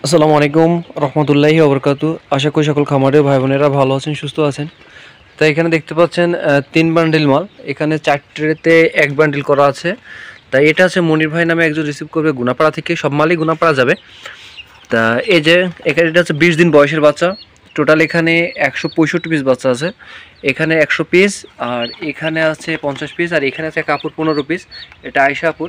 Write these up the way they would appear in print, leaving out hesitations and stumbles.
আসসালামু আলাইকুম রহমতুল্লাহি ওবরকাতু। আশা করি সকল খামারের ভাই বোনেরা ভালো আছেন, সুস্থ আছেন। তাই এখানে দেখতে পাচ্ছেন 3 বান্ডিল মাল, এখানে 4 ট্রেতে 1 বান্ডিল করা আছে। তাই এটা আছে মনির ভাই নামে একজন রিসিভ করবে গুনাপাড়া থেকে, সব মালই গুনাপাড়া যাবে। তা এই যে এখানে এটা হচ্ছে 20 দিন বয়সের বাচ্চা। টোটাল এখানে 165 পিস বাচ্চা আছে, এখানে 100 পিস, আর এখানে আছে 50 পিস, আর এখানে আছে কাপড় 15 পিস। এটা আয়শা আপুর।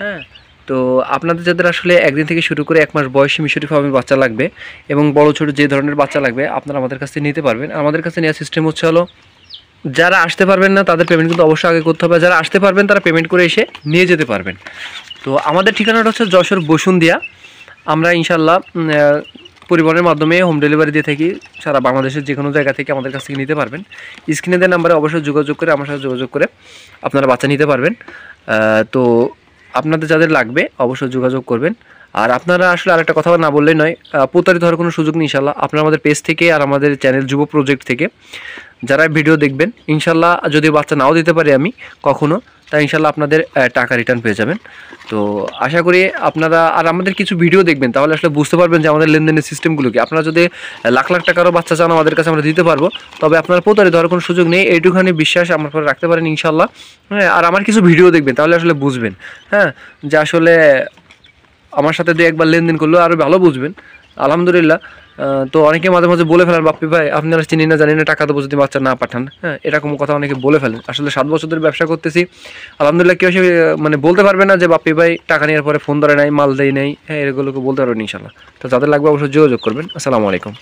হ্যাঁ, তো আপনাদের যাদের আসলে একদিন থেকে শুরু করে 1 মাস বয়সী মিশরি ফার্মের বাচ্চা লাগবে এবং বড় ছোট যে ধরনের বাচ্চা লাগবে আপনারা আমাদের কাছ থেকে নিতে পারবেন। আমাদের কাছে নেওয়ার সিস্টেম হচ্ছে হলো, যারা আসতে পারবেন না তাদের পেমেন্ট কিন্তু অবশ্যই আগে করতে হবে, যারা আসতে পারবেন তারা পেমেন্ট করে এসে নিয়ে যেতে পারবেন। তো আমাদের ঠিকানাটা হচ্ছে যশোর বসুন্ধিয়া। আমরা ইনশাল্লাহ পরিবহনের মাধ্যমে হোম ডেলিভারি দিয়ে থাকি, সারা বাংলাদেশের যে কোনো জায়গা থেকে আমাদের কাছ থেকে নিতে পারবেন। স্ক্রিনে দেওয়া নাম্বারে অবশ্যই যোগাযোগ করে আমার সাথে যোগাযোগ করে আপনারা বাচ্চা নিতে পারবেন। তো আপনাদের যাদের লাগবে অবশ্যই যোগাযোগ করবেন। আর আপনারা আসলে আরেকটা কথা না বললেই নয়, প্রতারিত হওয়ার কোনো সুযোগ নেই ইনশাল্লাহ। আপনারা আমাদের পেজ থেকে আর আমাদের চ্যানেল যুব প্রজেক্ট থেকে যারা ভিডিও দেখবেন, ইনশাল্লাহ যদি বাচ্চা নাও দিতে পারি আমি কখনো, তাই ইনশাল্লাহ আপনাদের টাকা রিটার্ন পেয়ে যাবেন। তো আশা করি আপনারা আর আমাদের কিছু ভিডিও দেখবেন, তাহলে আসলে বুঝতে পারবেন যে আমাদের লেনদেনের সিস্টেমগুলো কি। আপনারা যদি লাখ লাখ টাকারও বাচ্চা চান আমাদের কাছে আমরা দিতে পারবো, তবে আপনারা প্রতারিত হওয়ার কোনো সুযোগ নেই, এইটুখানি বিশ্বাস আমার পরে রাখতে পারেন ইনশাল্লাহ। হ্যাঁ, আর আমার কিছু ভিডিও দেখবেন তাহলে আসলে বুঝবেন, হ্যাঁ, যে আসলে আমার সাথে দিয়ে একবার লেনদেন করলেও আরও ভালো বুঝবেন। আলহামদুলিল্লাহ। তো অনেকে মাঝে মাঝে বলে ফেলেন, বাপ্পি ভাই আপনারা চিনি না জানি না, টাকা দেবো যদি বাচ্চা না পাঠান। হ্যাঁ, এরকম কথা অনেকে বলে ফেলেন। আসলে 7 বছর ধরে ব্যবসা করতেছি, আলহামদুলিল্লাহ কেউ সে মানে বলতে পারবে না যে বাপ্পি ভাই টাকা নেওয়ার পরে ফোন ধরে নাই, মাল দেয় নাই। হ্যাঁ, এগুলোকে বলতে পারবেন ইনশাল্লাহ। তো যাদের লাগবে অবশ্যই যোগাযোগ করবেন। আসসালামু আলাইকুম।